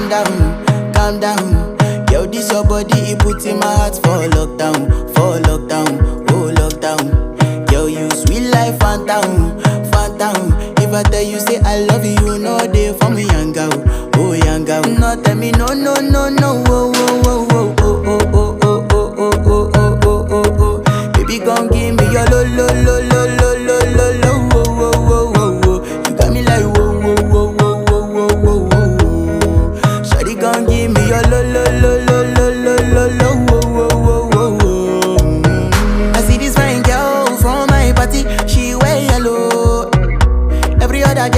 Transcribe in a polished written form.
calm down. Yo, this your body, it put in my heart for lockdown, oh lockdown. Yo, you sweet life, phantom, phantom. If I tell you say I love you, you know they for me yanga, oh yanga. No tell me no, no, no, no, oh, oh, oh, oh, oh, oh, oh, oh, oh, oh, oh, oh, oh, oh. Baby, gon' give me your lo, lo, lo, lo.